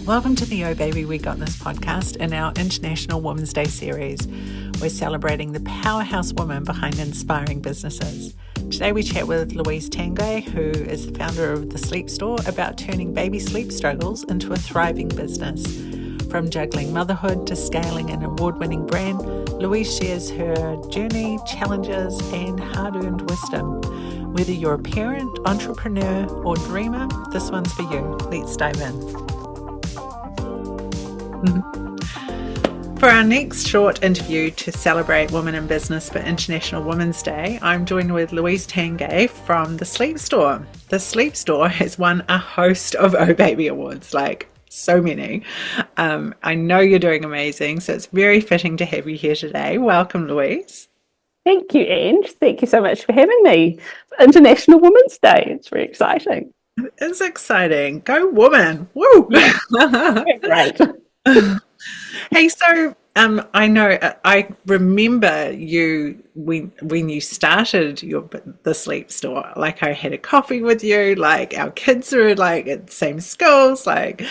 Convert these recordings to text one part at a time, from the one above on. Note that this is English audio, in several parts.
Welcome to the OHbaby We Got This podcast in our International Women's Day series. We're celebrating the powerhouse women behind inspiring businesses. Today we chat with Louise Tanguay, who is the founder of the Sleepstore, about turning baby sleep struggles into a thriving business. From juggling motherhood to scaling an award-winning brand, Louise shares her journey, challenges, and hard-earned wisdom. Whether you're a parent, entrepreneur, or dreamer, this one's for you. Let's dive in. For our next short interview to celebrate women in business for International Women's Day, I'm joined with Louise Tanguay from the Sleepstore. The Sleepstore has won a host of OHbaby awards, like so many. I know you're doing amazing, so it's very fitting to have you here today. Welcome, Louise. Thank you, Ange. Thank you so much for having me. International Women's Day. It's very exciting. It's exciting. Go woman. Woo! Great. Hey, so I know I remember you when you started the sleep store. Like I had a coffee with you. Like our kids are like at the same schools. Like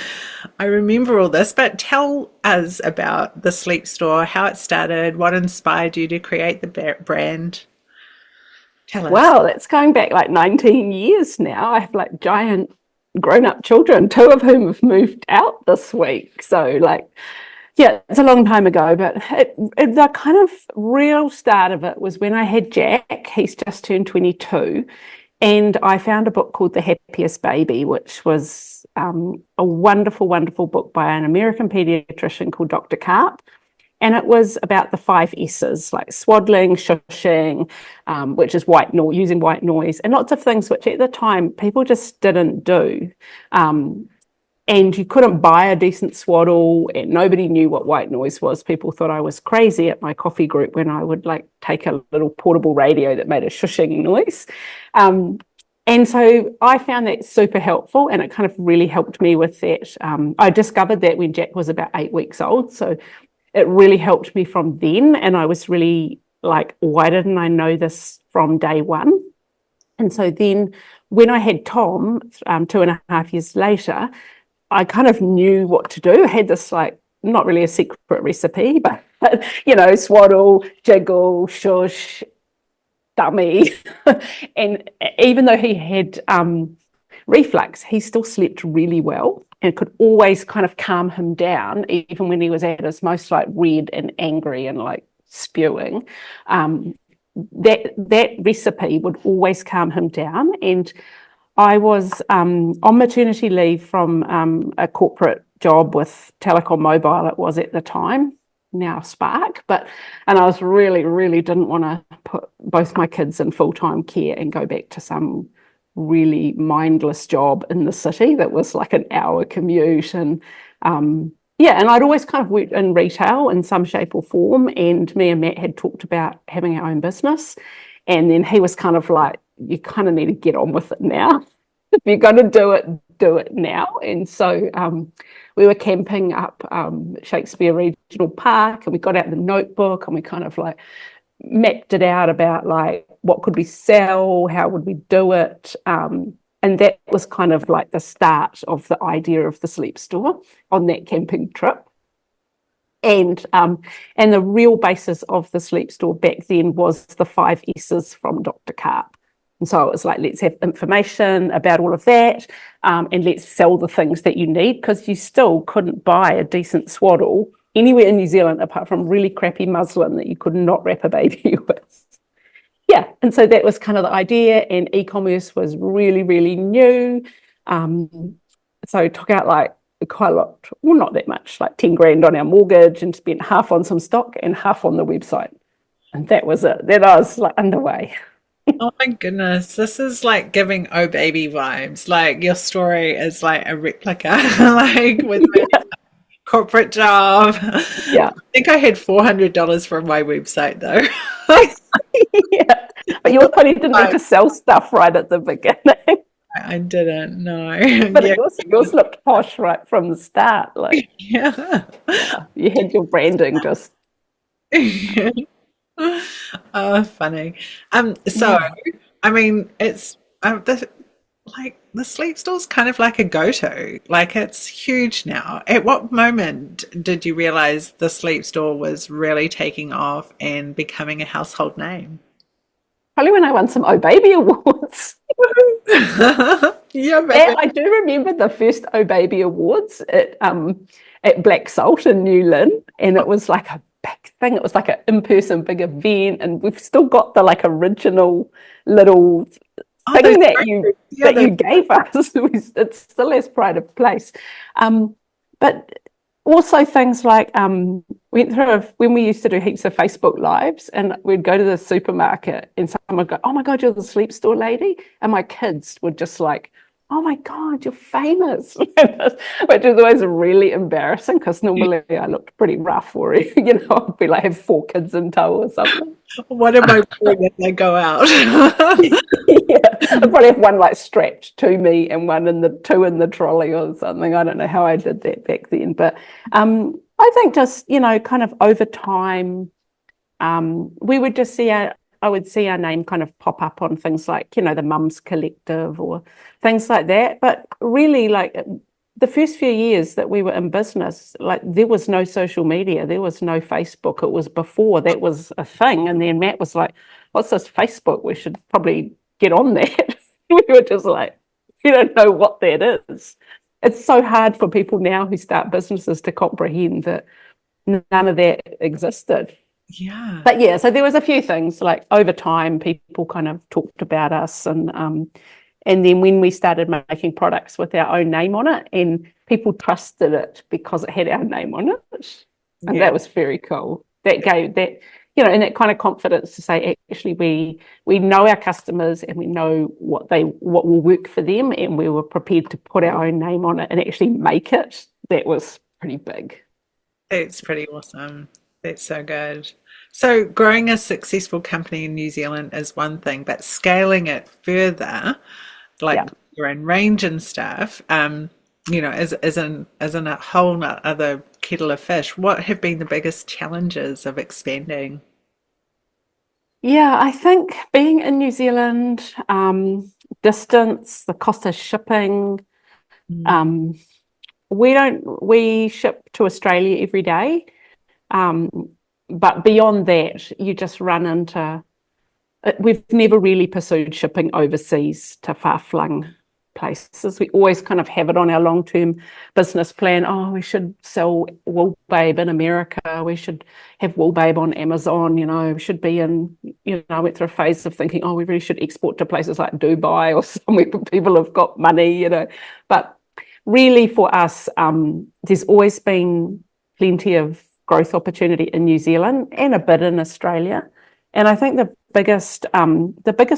I remember all this. But tell us about the sleep store, how it started, what inspired you to create the brand. Tell us. Wow, that's going back like 19 years now. I have like giant grown-up children, two of whom have moved out this week. So like, yeah, it's a long time ago, but the kind of real start of it was when I had Jack. He's just turned 22, and I found a book called The Happiest Baby, which was a wonderful, wonderful book by an American pediatrician called Dr. Karp. And it was about the 5 S's, like swaddling, shushing, which is using white noise, and lots of things which at the time people just didn't do. And you couldn't buy a decent swaddle, and nobody knew what white noise was. People thought I was crazy at my coffee group when I would like take a little portable radio that made a shushing noise. And so I found that super helpful, and it kind of really helped me with that. I discovered that when Jack was about 8 weeks old. So it really helped me from then. And I was really like, why didn't I know this from day one? And so then when I had Tom, 2.5 years later, I kind of knew what to do. I had this like, not really a secret recipe, but you know, swaddle, jiggle, shush, dummy. And even though he had reflux, he still slept really well and could always kind of calm him down, even when he was at his most like red and angry and like spewing. That recipe would always calm him down. And I was on maternity leave from a corporate job with Telecom Mobile, it was at the time, now Spark, and I was really didn't want to put both my kids in full-time care and go back to some really mindless job in the city that was like an hour commute. And and I'd always kind of worked in retail in some shape or form, and me and Matt had talked about having our own business, and then he was kind of like, you kind of need to get on with it now. If you're going to do it now. And so we were camping up Shakespeare Regional Park, and we got out the notebook and we kind of like mapped it out about like what could we sell, how would we do it, and that was kind of like the start of the idea of the sleep store on that camping trip. And the real basis of the sleep store back then was the 5 S's from Dr. Karp. And so it was like, let's have information about all of that, and let's sell the things that you need, because you still couldn't buy a decent swaddle anywhere in New Zealand apart from really crappy muslin that you could not wrap a baby with. Yeah, and so that was kind of the idea, and e-commerce was really, really new. So I took out like quite a lot, well, not that much, like 10 grand on our mortgage, and spent half on some stock and half on the website. And that was it. Then I was like underway. Oh my goodness, this is like giving OHbaby vibes. Like your story is like a replica, like with my corporate job. Yeah. I think I had $400 from my website though. Yeah, but you probably didn't need to sell stuff right at the beginning. I didn't, no. But yours looked posh right from the start. Like, yeah. You had your branding just. Oh, funny. So, I mean, it's like the sleep store's kind of like a go-to. Like it's huge now. At what moment did you realize the sleep store was really taking off and becoming a household name? Probably when I won some OHbaby awards. Yeah, And baby. I do remember the first OHbaby awards at Black Salt in New Lynn, and it was like a big thing. It was like an in-person big event, and we've still got the like original little Oh, those thing photos. Yeah, that those. you gave us. It still has pride of place. But also things like went through when we used to do heaps of Facebook lives, and we'd go to the supermarket and someone would go, "Oh my God, you're the sleep store lady," and my kids would just like, "Oh my God, you're famous," which is always really embarrassing because normally I looked pretty rough, or I'd be like have 4 kids in tow or something. What am I doing as I go out? Yeah, I probably have one like strapped to me and two in the trolley or something. I don't know how I did that back then, but I think just kind of over time, we would just I would see our name kind of pop up on things like the Mums Collective or things like that. But really, like the first few years that we were in business, like there was no social media, there was no Facebook. It was before that was a thing, and then Matt was like, "What's this Facebook? We should probably get on that." We were just like, "You don't know what that is." It's so hard for people now who start businesses to comprehend that none of that existed. Yeah. But yeah, so there was a few things like over time, people kind of talked about us, and then when we started making products with our own name on it, and people trusted it because it had our name on it, and Yeah. that was very cool. That gave that and that kind of confidence to say actually we know our customers and we know what will work for them, and we were prepared to put our own name on it and actually make it. That was pretty big. It's pretty awesome. That's so good. So, growing a successful company in New Zealand is one thing, but scaling it further, Yeah. like your own range and stuff, is in a whole other kettle of fish. What have been the biggest challenges of expanding? Yeah, I think being in New Zealand, distance, the cost of shipping, Mm. um, we ship to Australia every day. Um, but beyond that, you just run into we've never really pursued shipping overseas to far-flung places. We always kind of have it on our long-term business plan. Oh, we should sell OHbabe in America. We should have OHbabe on Amazon. We should be in, I went through a phase of thinking, oh, we really should export to places like Dubai or somewhere where people have got money. But really for us, there's always been plenty of growth opportunity in New Zealand and a bit in Australia. And I think the biggest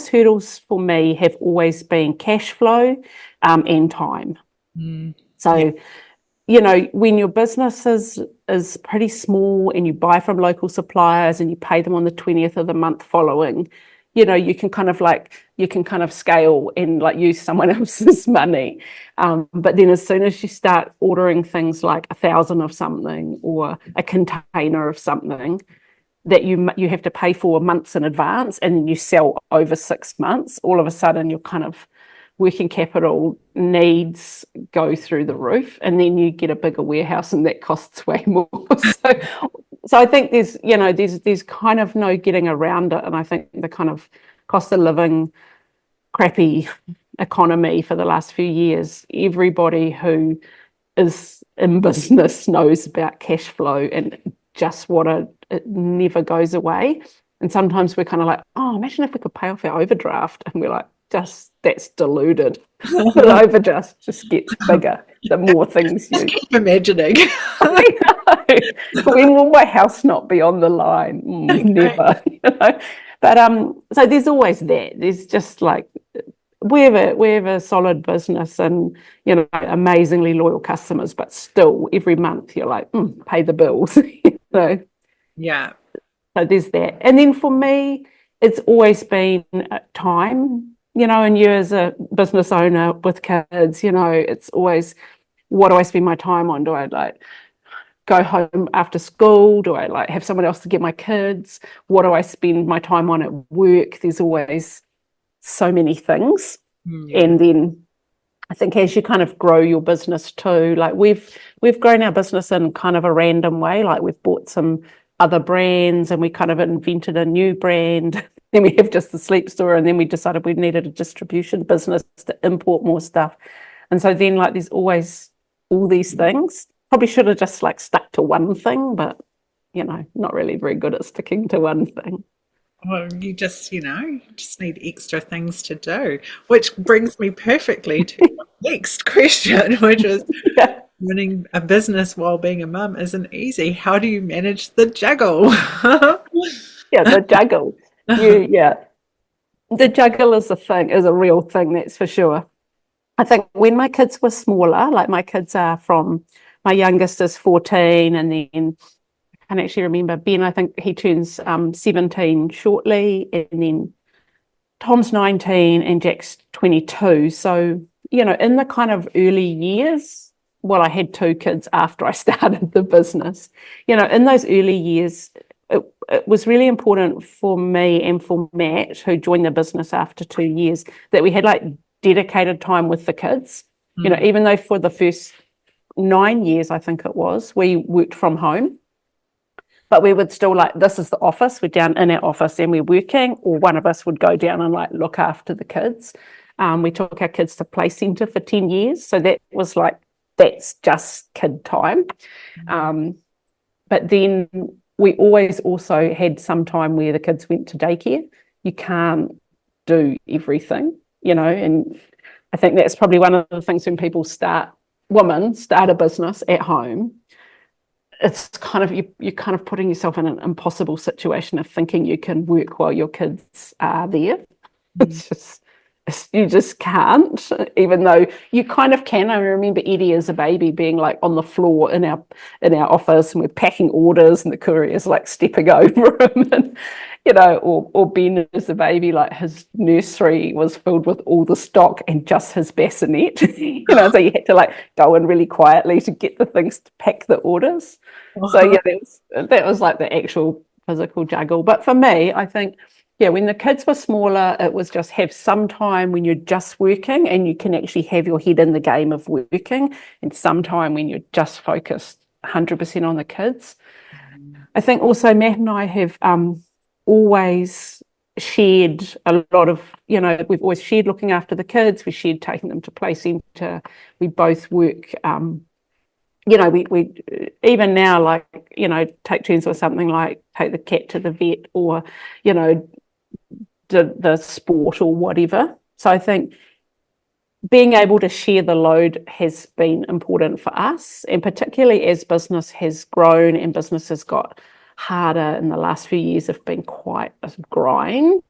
hurdles for me have always been cash flow and time. Mm. Yeah. So, when your business is pretty small and you buy from local suppliers and you pay them on the 20th of the month following, you can kind of scale and like use someone else's money. But then as soon as you start ordering things like 1,000 of something or a container of something, that you have to pay for months in advance and then you sell over 6 months, all of a sudden your kind of working capital needs go through the roof, and then you get a bigger warehouse and that costs way more. So I think there's kind of no getting around it, and I think the kind of cost of living crappy economy for the last few years, everybody who is in business knows about cash flow and just it never goes away. And sometimes we're kind of like, oh, imagine if we could pay off our overdraft. And we're like, that's deluded. The overdraft just gets bigger the more things Just you. keep imagining. I know. When will my house not be on the line? Never. But so there's always that. There's just like we have a solid business and amazingly loyal customers, but still every month you're like, pay the bills. Yeah. So there's that. And then for me, it's always been time, and you as a business owner with kids, it's always, what do I spend my time on? Do I like go home after school? Do I like have someone else to get my kids? What do I spend my time on at work? There's always so many things. Yeah. And then I think as you kind of grow your business too, like we've grown our business in kind of a random way. Like we've bought some other brands and we kind of invented a new brand. Then we have just the sleep store, and then we decided we needed a distribution business to import more stuff. And so then like there's always all these things. Probably should have just like stuck to one thing, but not really very good at sticking to one thing. Well, you just need extra things to do, which brings me perfectly to my next question, which is Yeah. running a business while being a mum isn't easy. How do you manage the juggle? Yeah, the juggle. Yeah. The juggle is a real thing, that's for sure. I think when my kids were smaller, like my youngest is 14, and then I can actually remember Ben, I think he turns 17 shortly, and then Tom's 19 and Jack's 22. So, in the kind of early years, well, I had two kids after I started the business. In those early years, it was really important for me and for Matt, who joined the business after 2 years, that we had like dedicated time with the kids. Even though for the first 9 years, I think it was, we worked from home, but we would still like, this is the office, we're down in our office and we're working, or one of us would go down and like look after the kids. We took our kids to play centre for 10 years. So that was like, that's just kid time. But then we always also had some time where the kids went to daycare. You can't do everything, and I think that's probably one of the things when women start a business at home. It's kind of, you're kind of putting yourself in an impossible situation of thinking you can work while your kids are there. You just can't, even though you kind of can. I remember Eddie as a baby being like on the floor in our office, and we're packing orders and the courier's like stepping over him, and or Ben as a baby, like his nursery was filled with all the stock and just his bassinet, so you had to like go in really quietly to get the things to pack the orders. So yeah, that was like the actual physical juggle. But for me, I think, yeah, when the kids were smaller, it was just have some time when you're just working and you can actually have your head in the game of working, and some time when you're just focused 100% on the kids. I think also Matt and I have always shared a lot of, we've always shared looking after the kids. We shared taking them to play centre. We both work, we even now, like, take turns or something, like take the cat to the vet, or, the sport or whatever. So I think being able to share the load has been important for us, and particularly as business has grown and business has got harder in the last few years, have been quite a grind.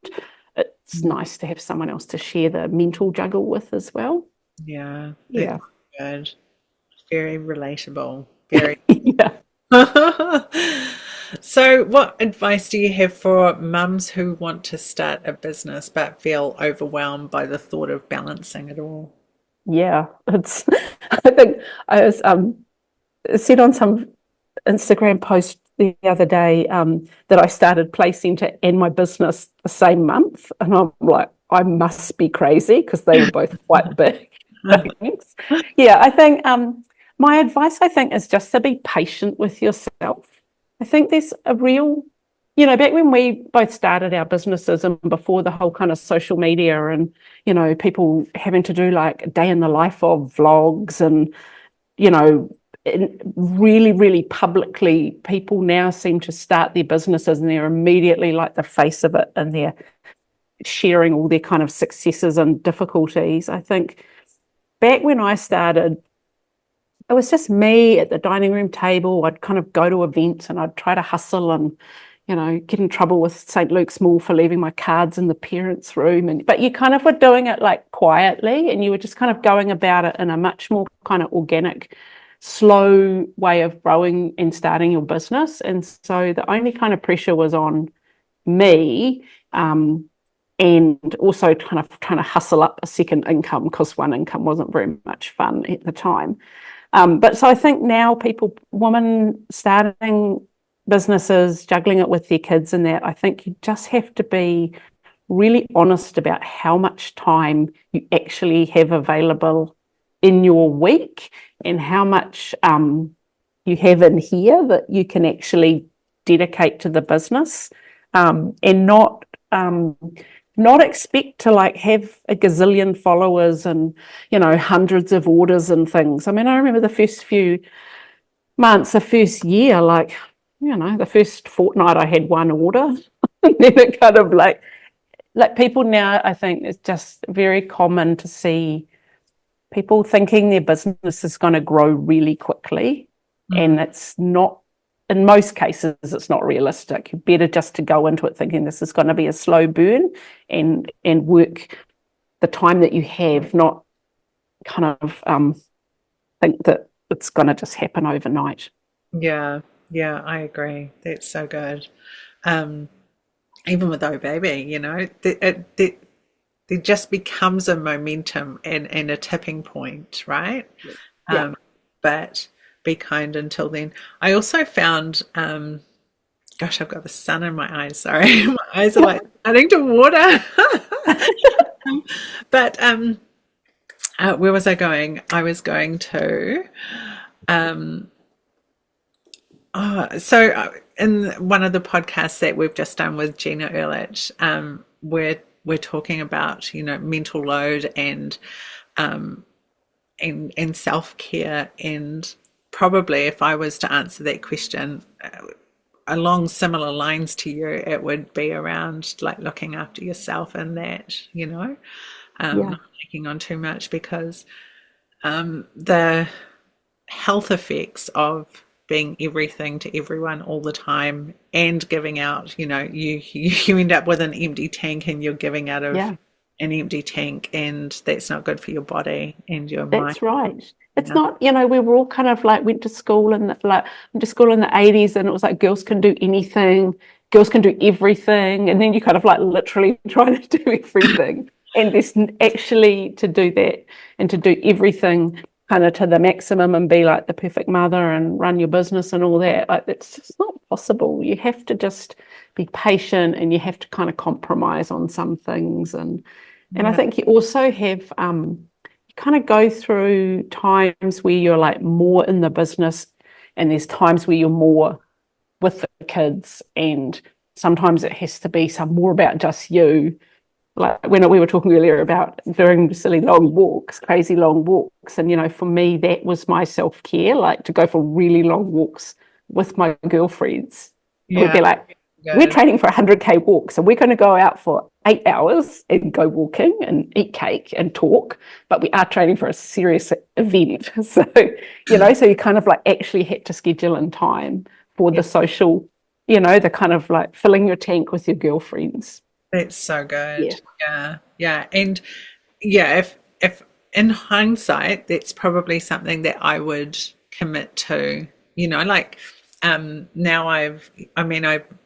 It's nice to have someone else to share the mental juggle with as well. Yeah, Yeah. good. Very relatable. Very. Yeah. So, what advice do you have for mums who want to start a business but feel overwhelmed by the thought of balancing it all? Yeah, it's. I think I was said on some Instagram post the other day that I started Play Centre and my business the same month, and I'm like, I must be crazy, because they were both quite big things. Yeah, I think my advice, I think, is just to be patient with yourself. I think there's a real, back when we both started our businesses and before the whole kind of social media and, people having to do like a day in the life of vlogs and, really, really publicly, people now seem to start their businesses and they're immediately like the face of it, and they're sharing all their kind of successes and difficulties. I think back when I started, it was just me at the dining room table. I'd kind of go to events and I'd try to hustle and, get in trouble with St. Luke's Mall for leaving my cards in the parents' room. But you kind of were doing it like quietly, and you were just kind of going about it in a much more kind of organic, slow way of growing and starting your business. And so the only kind of pressure was on me, and also kind of trying to hustle up a second income, because one income wasn't very much fun at the time. But so I think now women starting businesses, juggling it with their kids and that, I think you just have to be really honest about how much time you actually have available in your week and how much you have in here that you can actually dedicate to the business, and not expect to like have a gazillion followers and, you know, hundreds of orders and things. I mean, I remember the first few months, the first year, like, you know, the first fortnight I had one order. And then it kind of like people now, I think it's just very common to see people thinking their business is going to grow really quickly, and it's not. In most cases, it's not realistic. You're better just to go into it thinking this is going to be a slow burn, and work the time that you have, not kind of think that it's going to just happen overnight. Yeah, yeah, I agree. That's so good. Even with OHbaby, you know, there just becomes a momentum and a tipping point, right? Yeah. But be kind until then. I also found, gosh, I've got the sun in my eyes. Sorry, my eyes are like starting to water. But where was I going? I was going to. In one of the podcasts that we've just done with Gina Ehrlich, we're talking about, you know, mental load and self-care, and probably if I was to answer that question along similar lines to you, it would be around like looking after yourself and that, you know, not taking on too much, because the health effects of being everything to everyone all the time and giving out, you know, you end up with an empty tank and you're giving out of an empty tank, and that's not good for your body and your mind. That's right. It's not, you know, we were all kind of like went to school in the 80s, and it was like girls can do anything, girls can do everything, and then you kind of like literally trying to do everything. And there's actually to do that and to do everything kind of to the maximum and be like the perfect mother and run your business and all that, like it's just not possible. You have to just be patient, and you have to kind of compromise on some things, and I think you also have you kind of go through times where you're like more in the business, and there's times where you're more with the kids, and sometimes it has to be some more about just you. Like when we were talking earlier about doing silly long walks, crazy long walks. And, you know, for me, that was my self-care, like to go for really long walks with my girlfriends. It would be like, we're training for 100K walks, and we're going to go out for 8 hours and go walking and eat cake and talk, but we are training for a serious event. So, you know, so you kind of like actually had to schedule in time for the social, you know, the kind of like filling your tank with your girlfriends. That's so good. Yeah. And yeah, if in hindsight, that's probably something that I would commit to, you know, like now I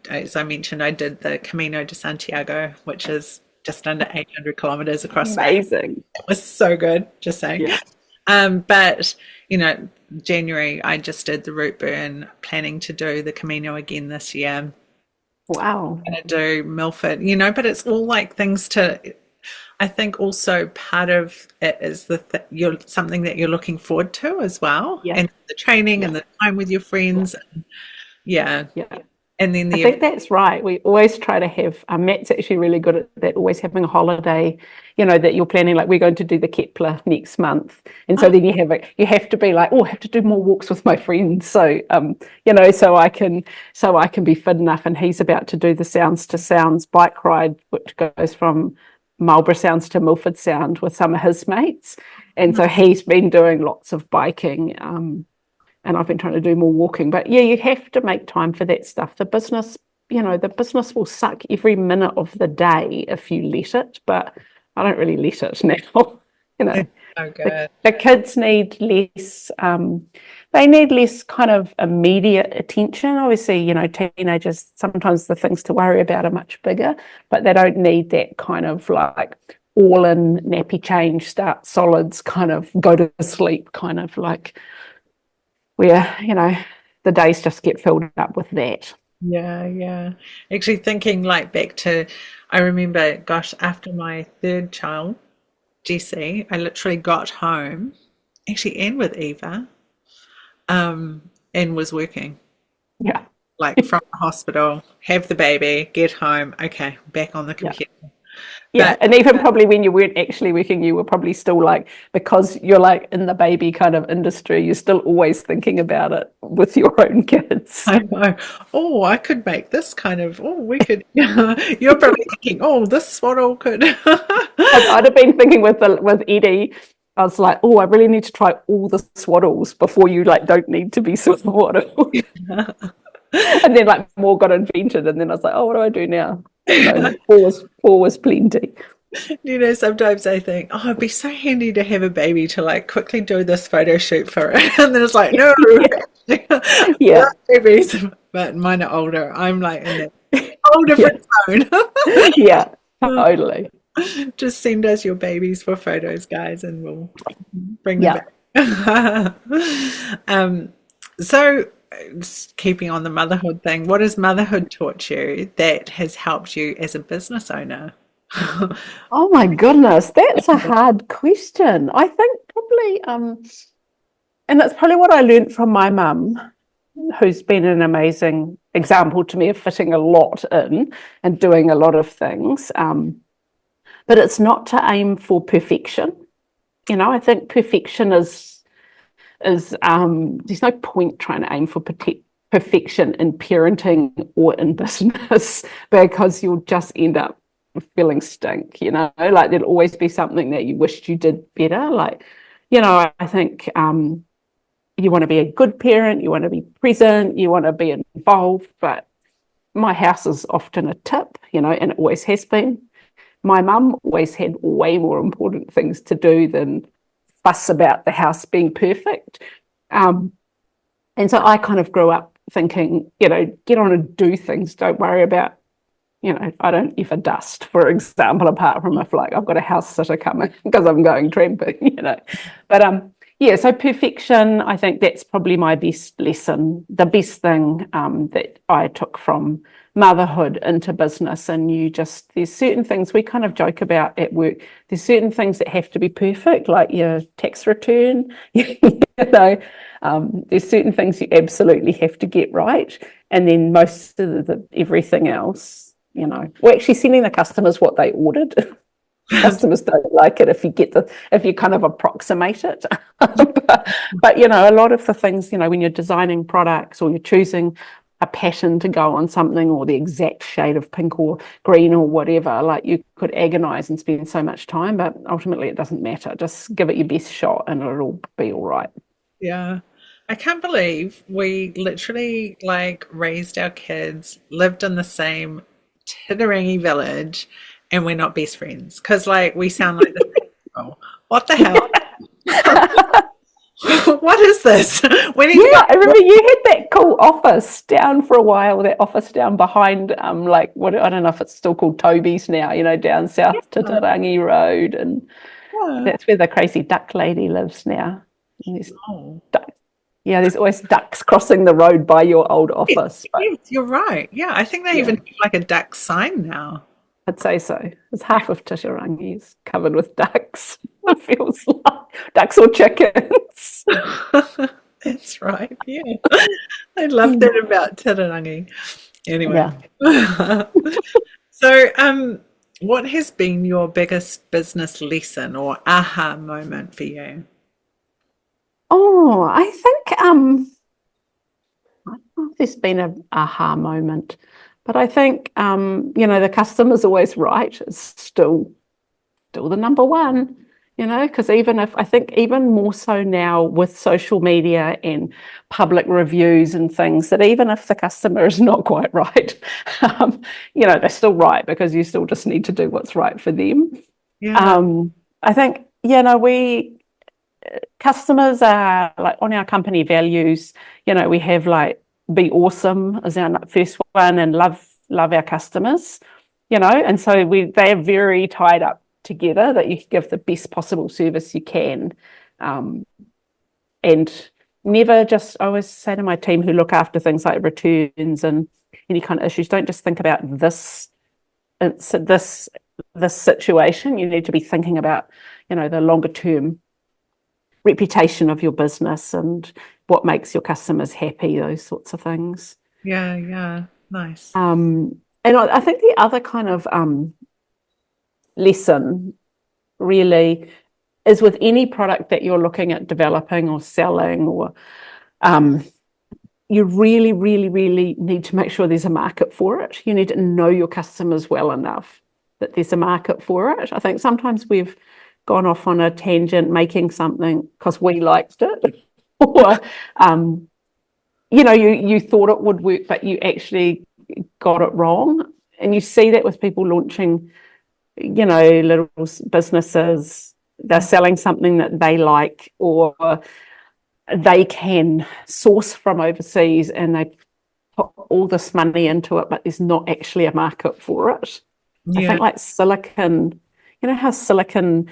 as I mentioned, I did the Camino de Santiago, which is just under 800 kilometers across. Amazing. It was so good, just saying. Yeah. But, you know, January, I just did the route burn, planning to do the Camino again this year. Wow. Going to do Milford, you know, but it's all like things to, I think also part of it is you're something that you're looking forward to as well. And the training and the time with your friends. And and then I think that's right. We always try to have, Matt's actually really good at that, always having a holiday, you know, that you're planning, like we're going to do the Kepler next month. And so then you have to be like, oh, I have to do more walks with my friends. So, you know, so I can be fit enough. And he's about to do the Sounds to Sounds bike ride, which goes from Marlborough Sounds to Milford Sound with some of his mates. And so he's been doing lots of biking, and I've been trying to do more walking. But yeah, you have to make time for that stuff. The business, you know, the business will suck every minute of the day if you let it, but I don't really let it now. You know, so good. The kids need less, they need less kind of immediate attention. Obviously, you know, teenagers, sometimes the things to worry about are much bigger, but they don't need that kind of like all in nappy change, start solids, kind of go to sleep, kind of like, where, you know, the days just get filled up with that. Yeah. Actually thinking like back to, I remember, gosh, after my third child, Jessie, I literally got home actually, and with Eva, and was working. Yeah. Like from the hospital, have the baby, get home, okay, back on the Yeah. computer. Yeah, But and even probably when you weren't actually working, you were probably still like, because you're like in the baby kind of industry, you're still always thinking about it with your own kids. I know, oh, I could make this kind of, oh, we could, you're probably thinking, oh, this swaddle could. I'd have been thinking with Eddie, I was like, oh, I really need to try all the swaddles before you like don't need to be swaddled. And then like more got invented, and then I was like, oh, what do I do now? So four was plenty. Sometimes I think, oh, it'd be so handy to have a baby to like quickly do this photo shoot for it. And then it's like, no, I Yeah, love babies, but mine are older. I'm like in that whole yeah, different zone. yeah, totally. Just send us your babies for photos, guys, and we'll bring them Yeah. back. um, so, keeping on the motherhood thing, what has motherhood taught you that has helped you as a business owner? Oh my goodness, that's a hard question. I think probably, and that's probably what I learned from my mum, who's been an amazing example to me of fitting a lot in and doing a lot of things. But it's not to aim for perfection. I think perfection is there's no point trying to aim for perfection in parenting or in business because you'll just end up feeling stink, like there'll always be something that you wished you did better. Like, I think you want to be a good parent, you want to be present, you want to be involved, but my house is often a tip, and it always has been. My mum always had way more important things to do than fuss about the house being perfect. And so I kind of grew up thinking, get on and do things. Don't worry about, I don't ever dust, for example, apart from if like I've got a house sitter coming because I'm going tramping, But yeah, so perfection, I think that's probably my best lesson, the best thing that I took from motherhood into business. And there's certain things we kind of joke about at work. There's certain things that have to be perfect, like your tax return, there's certain things you absolutely have to get right. And then most of everything else, we're actually sending the customers what they ordered. Customers don't like it if you kind of approximate it. but a lot of the things, when you're designing products or you're choosing a pattern to go on something or the exact shade of pink or green or whatever, like you could agonize and spend so much time, but ultimately it doesn't matter. Just give it your best shot and it'll be all right. Yeah. I can't believe we literally like raised our kids, lived in the same Tidderangi village, and we're not best friends because like we sound like the same people. What the hell? What is this? We need to Yeah, go. I remember you had that cool office down for a while, that office down behind, like what I don't know if it's still called Toby's now, down South Titirangi Road, and Yeah. that's where the crazy duck lady lives now. And there's Oh. ducks. Yeah, there's always ducks crossing the road by your old Yes, office. But yes, you're right. Yeah, I think they yeah, even have like a duck sign now. I'd say so. It's half of Titirangi is covered with ducks. It feels like ducks or chickens. That's right. Yeah. I love that about Tarangi. Anyway. Yeah. So, what has been your biggest business lesson or aha moment for you? Oh, I think I don't know if there's been an aha moment, but I think the customer's always right. It's still the number one, because I think even more so now with social media and public reviews and things, that even if the customer is not quite right, they're still right because you still just need to do what's right for them. Yeah. I think, customers are like on our company values, we have like be awesome as our first one and love our customers, and so they're very tied up together that you give the best possible service you can. And never just, I always say to my team who look after things like returns and any kind of issues, don't just think about this situation. You need to be thinking about, the longer term reputation of your business and what makes your customers happy, those sorts of things. Yeah. Nice. And I think the other kind of lesson really is with any product that you're looking at developing or selling, or you really, really, really need to make sure there's a market for it. You need to know your customers well enough that there's a market for it. I think sometimes we've gone off on a tangent making something because we liked it, or you thought it would work, but you actually got it wrong. And you see that with people launching, little businesses. They're selling something that they like, or they can source from overseas, and they put all this money into it, but there's not actually a market for it. I Yeah. think like silicone, how silicone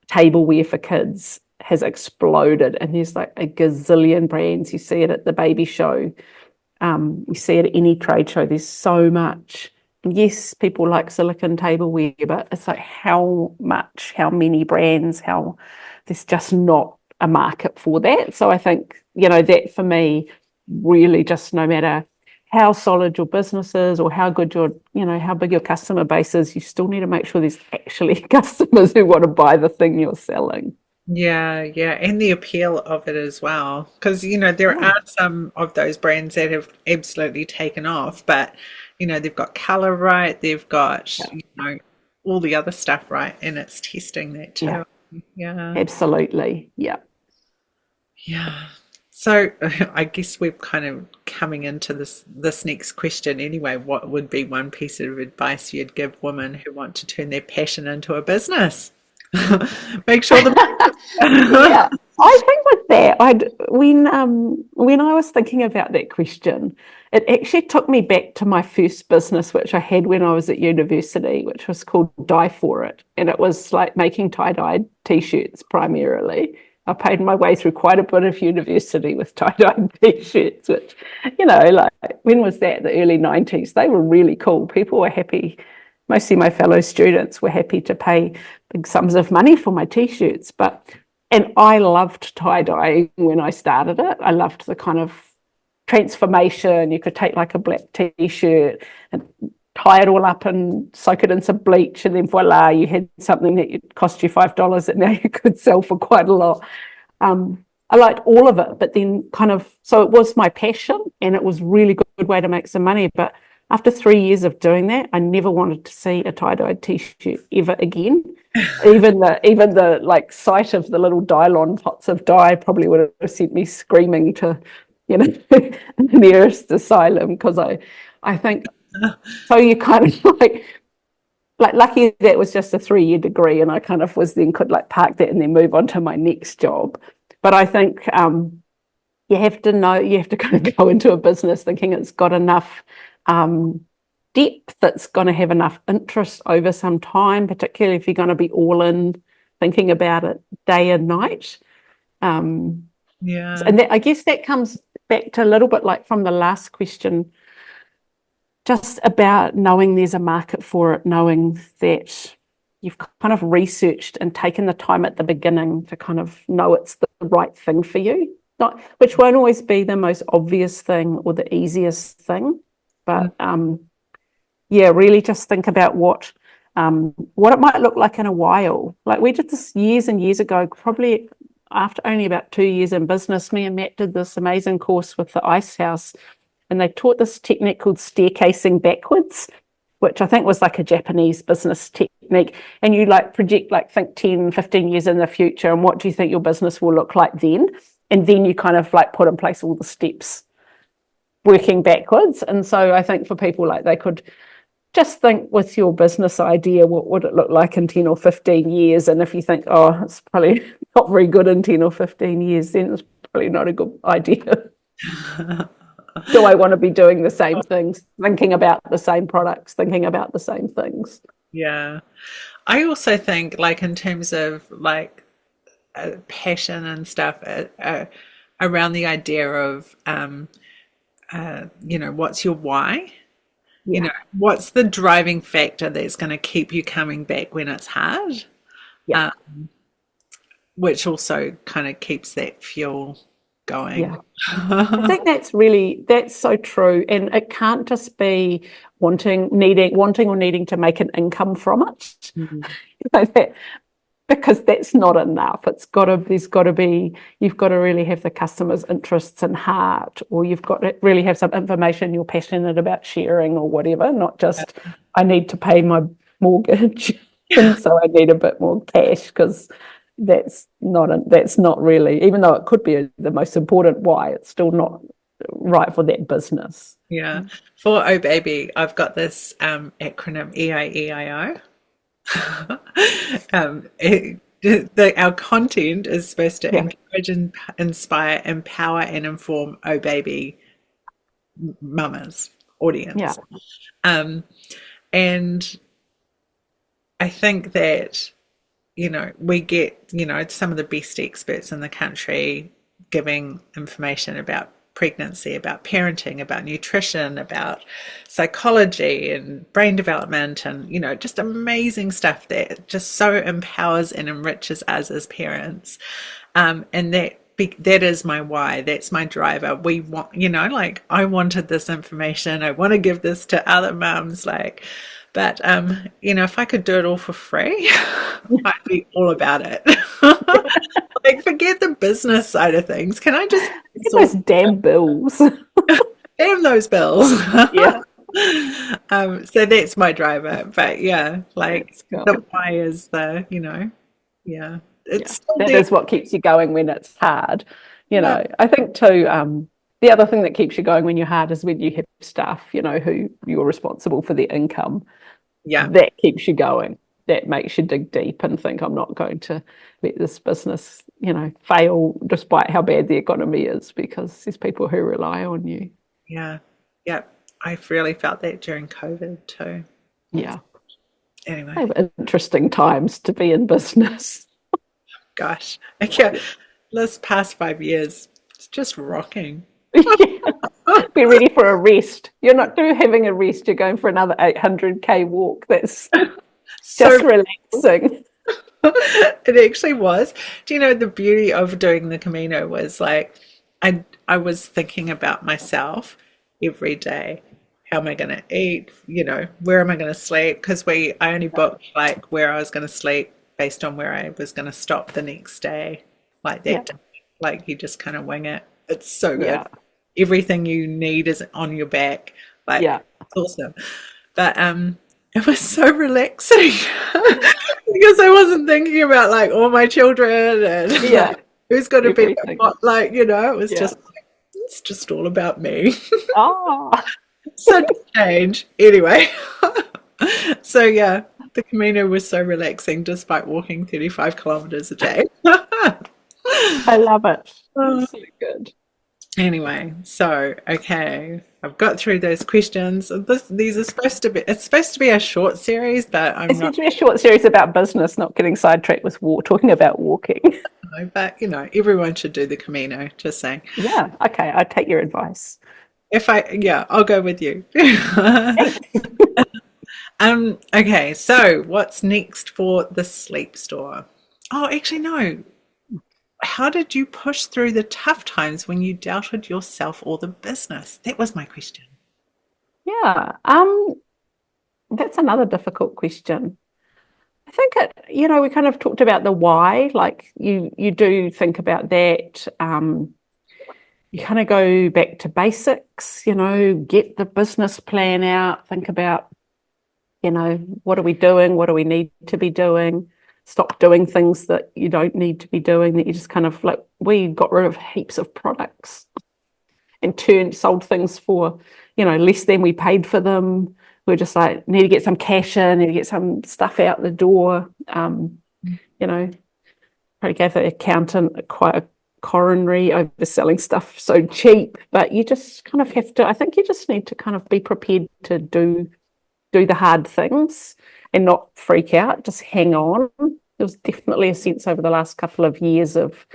tableware for kids has exploded, and there's like a gazillion brands. You see it at the baby show. You see it at any trade show. There's so much. And yes, people like silicone tableware, but it's like how many brands, there's just not a market for that. So I think, that for me, really just no matter how solid your business is or how good how big your customer base is, you still need to make sure there's actually customers who want to buy the thing you're selling. Yeah, and the appeal of it as well. Because, there are some of those brands that have absolutely taken off, but, they've got color right, they've got, all the other stuff right, and it's testing that Yeah, too. Yeah, absolutely. Yeah. yeah. So I guess we're kind of coming into this next question anyway. What would be one piece of advice you'd give women who want to turn their passion into a business? Make sure the Yeah, I think with that, when I was thinking about that question, it actually took me back to my first business, which I had when I was at university, which was called Die For It, and it was like making tie-dyed t-shirts primarily. I paid my way through quite a bit of university with tie-dyed t-shirts, which, like when was that? The early 90s. They were really cool. People were happy. Mostly my fellow students were happy to pay big sums of money for my t-shirts, and I loved tie-dye when I started it. I loved the kind of transformation. You could take like a black t-shirt and tie it all up and soak it in some bleach, and then voila, you had something that would cost you $5 that now you could sell for quite a lot. I liked all of it, but then so it was my passion, and it was really good way to make some money. But after 3 years of doing that, I never wanted to see a tie-dyed t-shirt ever again. Even the like sight of the little Dylon pots of dye probably would have sent me screaming to, the nearest asylum, because I think so. You kind of like lucky that was just a 3-year degree, and I kind of could like park that and then move on to my next job. But I think you have to kind of go into a business thinking it's got enough depth, that's going to have enough interest over some time, particularly if you're going to be all in thinking about it day and night. Yeah. And I guess that comes back to a little bit like from the last question, just about knowing there's a market for it, knowing that you've kind of researched and taken the time at the beginning to kind of know it's the right thing for you, which won't always be the most obvious thing or the easiest thing, but really just think about what it might look like in a while. Like we did this years and years ago, probably after only about 2 years in business. Me and Matt did this amazing course with the Ice House, and they taught this technique called staircasing backwards, which I think was like a Japanese business technique. And you like project, like think 10, 15 years in the future, and what do you think your business will look like then? And then you kind of like put in place all the steps working backwards. And so I think for people, like they could just think with your business idea, what would it look like in 10 or 15 years? And if you think, oh, it's probably not very good in 10 or 15 years, then it's probably not a good idea. Do I want to be doing the same things, thinking about the same products, thinking about the same things? Yeah. I also think, like, in terms of like passion and stuff, around the idea of, what's your why? Yeah. What's the driving factor that's going to keep you coming back when it's hard? Yeah. which also kind of keeps that fuel going. Yeah. I think that's so true. And it can't just be wanting or needing to make an income from it. Mhm. Because that's not enough. You've got to really have the customer's interests in heart, or you've got to really have some information you're passionate about sharing or whatever, not just, I need to pay my mortgage and so I need a bit more cash, because that's not really, even though it could be the most important why, it's still not right for that business. Yeah. For OHbaby, I've got this acronym EIEIO. Our content is supposed to Yeah. encourage, inspire, empower, and inform OHbaby mamas Yeah. audience. And I think that, we get, some of the best experts in the country giving information about pregnancy, about parenting, about nutrition, about psychology and brain development, and, just amazing stuff that just so empowers and enriches us as parents. And that is my why. That's my driver. We want, I wanted this information. I want to give this to other mums, but if I could do it all for free, I'd be all about it. Forget the business side of things. Can I just Get those damn bills? damn those bills? Yeah. So that's my driver. But yeah, Cool. the why is yeah. It's that is what keeps you going when it's hard. Yeah. I think too, the other thing that keeps you going when you're hard is when you have staff, who you're responsible for their income. Yeah. That keeps you going. That makes you dig deep and think, I'm not going to let this business, fail despite how bad the economy is, because there's people who rely on you. Yeah. Yeah. I've really felt that during COVID too. Yeah. Anyway. They were interesting times to be in business. Gosh. Okay. This past 5 years, it's just rocking. Be ready for a rest. You're not having a rest, you're going for another 800k walk. That's just relaxing. It actually was. Do you know the beauty of doing the Camino was I was thinking about myself every day. How am I going to eat? Where am I going to sleep? Because I only booked where I was going to sleep based on where I was going to stop the next day. Day. You just kind of wing it. It's so good. Yeah. Everything you need is on your back. It's awesome. But it was so relaxing because I wasn't thinking about all my children and who's going to be it was just it's just all about me. Oh. Such a change. Anyway. So yeah, the Camino was so relaxing despite walking 35 kilometers a day. I love it. So good. Anyway, so okay, I've got through those questions. These are supposed to be a short series, but It's meant to be a short series about business, not getting sidetracked with talking about walking. But everyone should do the Camino. Just saying. Yeah. Okay. I take your advice. I'll go with you. Okay, so what's next for the Sleepstore? Oh, actually, no. How did you push through the tough times when you doubted yourself or the business? That was my question. Yeah. That's another difficult question. I think we kind of talked about the why, you do think about that. You kind of go back to basics, get the business plan out, think about, what are we doing? What do we need to be doing? Stop doing things that you don't need to be doing, that you just kind of we got rid of heaps of products and sold things for, less than we paid for them. We're just need to get some cash in, need to get some stuff out the door. Probably gave the accountant quite a coronary overselling stuff so cheap, but you just kind of have to, I think you just need to kind of be prepared to do the hard things and not freak out, just hang on. There was definitely a sense over the last couple of years of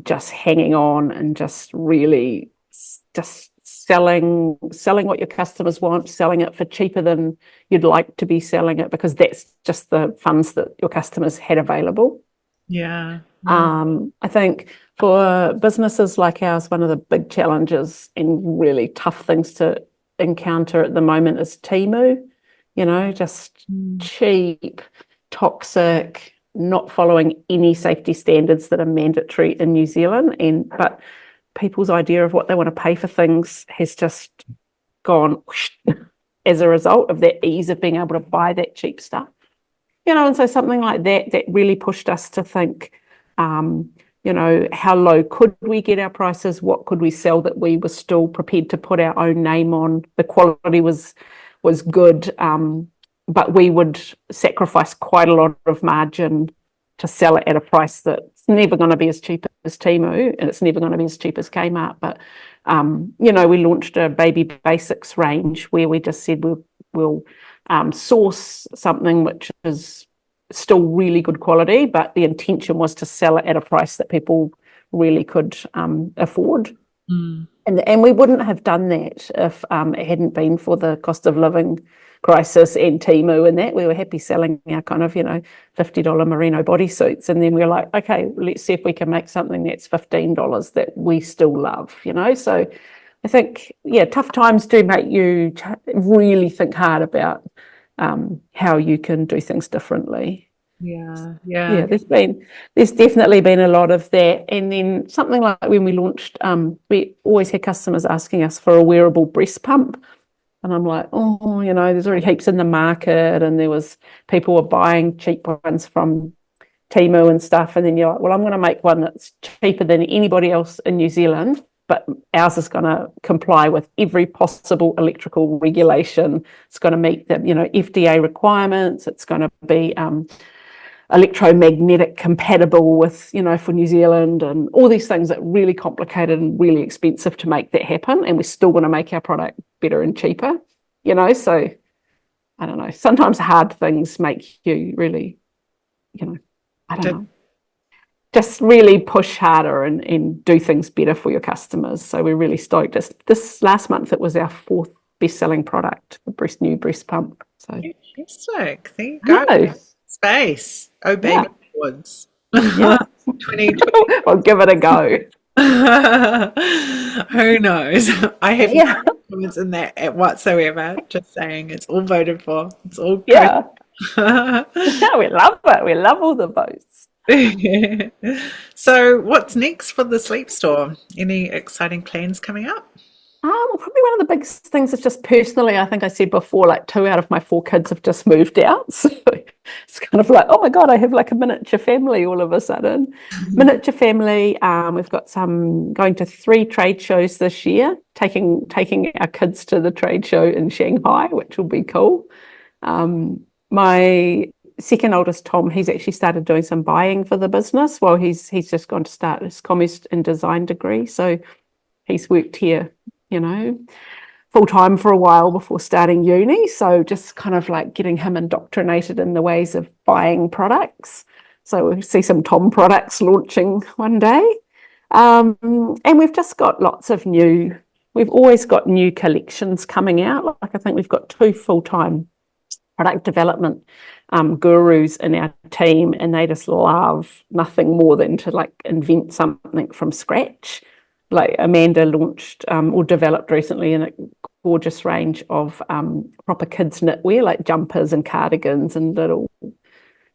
just hanging on and just really just selling what your customers want, selling it for cheaper than you'd like to be selling it, because that's just the funds that your customers had available. Yeah. I think for businesses like ours, one of the big challenges and really tough things to encounter at the moment is Temu, just cheap, toxic, not following any safety standards that are mandatory in New Zealand. But people's idea of what they want to pay for things has just gone whoosh, as a result of that ease of being able to buy that cheap stuff. And so something like that really pushed us to think, how low could we get our prices? What could we sell that we were still prepared to put our own name on? The quality was good, but we would sacrifice quite a lot of margin to sell it at a price that's never going to be as cheap as Temu, and it's never going to be as cheap as Kmart. But we launched a baby basics range where we just said we'll source something which is still really good quality, but the intention was to sell it at a price that people really could afford. And we wouldn't have done that if it hadn't been for the cost of living crisis and Temu and that. We were happy selling our kind of, $50 merino bodysuits. And then we were like, okay, let's see if we can make something that's $15 that we still love, So I think, tough times do make you really think hard about how you can do things differently. Yeah. There's definitely been a lot of that. And then something like when we launched, we always had customers asking us for a wearable breast pump. And I'm like, there's already heaps in the market, and there was people were buying cheap ones from Temu and stuff. And then you're like, well, I'm going to make one that's cheaper than anybody else in New Zealand, but ours is going to comply with every possible electrical regulation. It's going to meet the, FDA requirements. It's going to be electromagnetic compatible with, for New Zealand, and all these things that are really complicated and really expensive to make that happen. And we're still going to make our product better and cheaper, so I don't know. Sometimes hard things make you really, I don't know, just really push harder and do things better for your customers. So we're really stoked. This last month, it was our 4th best-selling product, the new breast pump. So fantastic. There you go. Space. OHbaby Awards. Yeah. 2020. I'll give it a go. Who knows? I have no comments in that whatsoever. Just saying, it's all voted for. It's all good. Yeah. We love it. We love all the votes. So, what's next for the sleep store? Any exciting plans coming up? Well, probably one of the biggest things is just personally, I think I said before, like 2 out of my 4 kids have just moved out. So it's kind of like, oh my God, I have like a miniature family all of a sudden. Miniature family. We've got going to 3 trade shows this year, taking our kids to the trade show in Shanghai, which will be cool. My second oldest, Tom, he's actually started doing some buying for the business. Well, he's just gone to start his commerce and design degree. So he's worked here, full time for a while before starting uni. So just kind of like getting him indoctrinated in the ways of buying products. So we'll see some Tom products launching one day. And we've just got we've always got new collections coming out. Like I think we've got 2 full-time product development gurus in our team, and they just love nothing more than to like invent something from scratch. Like Amanda launched or developed recently in a gorgeous range of proper kids knitwear, like jumpers and cardigans and little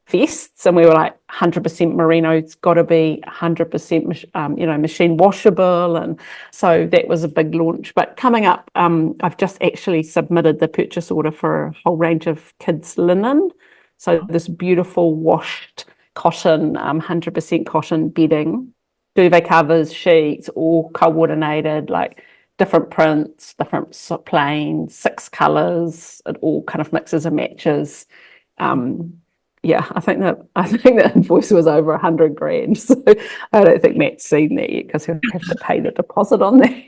vests. And we were like 100% merino. It's got to be 100% machine washable. And so that was a big launch. But coming up, I've just actually submitted the purchase order for a whole range of kids linen. So this beautiful washed cotton, 100% cotton bedding, duvet covers, sheets, all coordinated, like different prints, different plains, 6 colours. It all kind of mixes and matches. I think the invoice was over 100 grand. So I don't think Matt's seen that yet because he'll have to pay the deposit on that.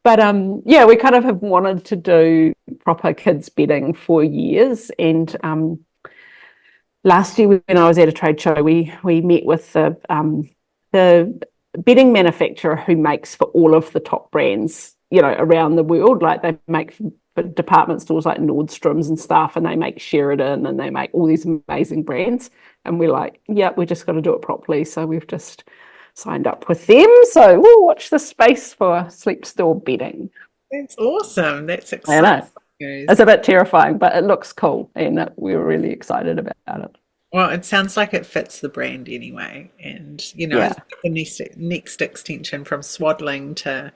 But we kind of have wanted to do proper kids bedding for years. And last year when I was at a trade show, we met with the bedding manufacturer who makes for all of the top brands, around the world. Like they make department stores like Nordstrom's and stuff, and they make Sheridan and they make all these amazing brands. And we're like, yeah, we just got to do it properly. So we've just signed up with them. So we'll watch the space for Sleepstore bedding. That's awesome. That's I know. exciting news. It's a bit terrifying, but it looks cool, and we're really excited about it. Well, it sounds like it fits the brand anyway. And, Yeah. it's like the next extension from swaddling to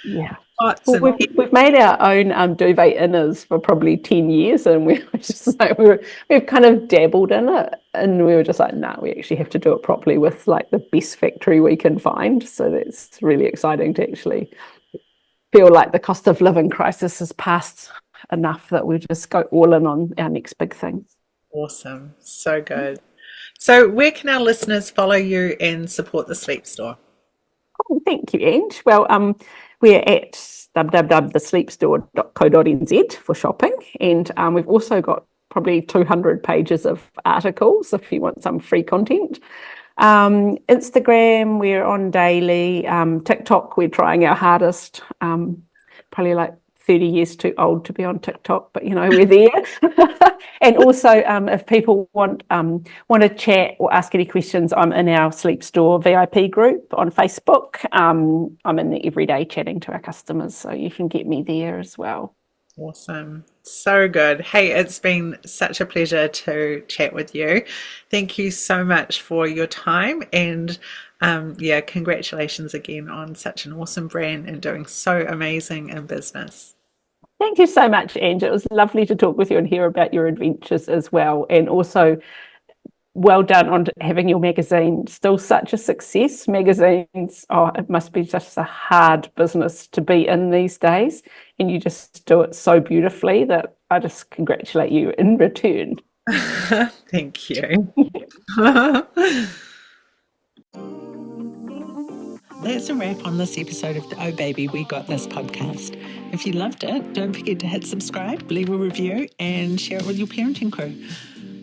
Yeah. pots Well, and we've made our own duvet inners for probably 10 years, and we were just like, we've kind of dabbled in it, and we were just like, no, we actually have to do it properly with like the best factory we can find. So that's really exciting to actually feel like the cost of living crisis has passed enough that we just go all in on our next big thing. awesome. So good. So where can our listeners follow you and support the Sleep Store? Oh, thank you, Ange. Well, we're at www.thesleepstore.co.nz for shopping, and we've also got probably 200 pages of articles if you want some free content. Instagram, we're on daily. TikTok, we're trying our hardest. Probably like 30 years too old to be on TikTok, but we're there. And also, if people want to chat or ask any questions, I'm in our Sleep Store VIP group on Facebook. I'm in there every day chatting to our customers, so you can get me there as well. Awesome. So good. Hey, it's been such a pleasure to chat with you. Thank you so much for your time. And congratulations again on such an awesome brand and doing so amazing in business. Thank you so much, Ange. It was lovely to talk with you and hear about your adventures as well. And also, well done on having your magazine. Still such a success. Magazines, it must be just a hard business to be in these days. And you just do it so beautifully that I just congratulate you in return. Thank you. That's a wrap on this episode of the Oh Baby, We Got This podcast. If you loved it, don't forget to hit subscribe, leave a review, and share it with your parenting crew.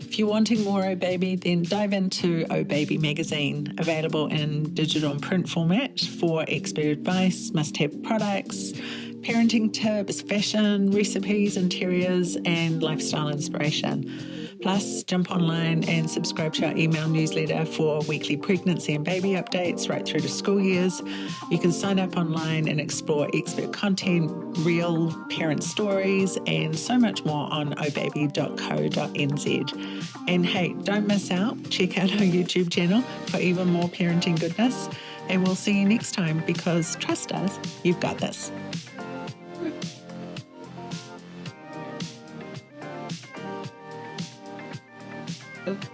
If you're wanting more Oh Baby, then dive into Oh Baby magazine, available in digital and print format for expert advice, must-have products, parenting tips, fashion, recipes, interiors, and lifestyle inspiration. Plus, jump online and subscribe to our email newsletter for weekly pregnancy and baby updates right through to school years. You can sign up online and explore expert content, real parent stories, and so much more on ohbaby.co.nz. And hey, don't miss out. Check out our YouTube channel for even more parenting goodness. And we'll see you next time because trust us, you've got this. Okay.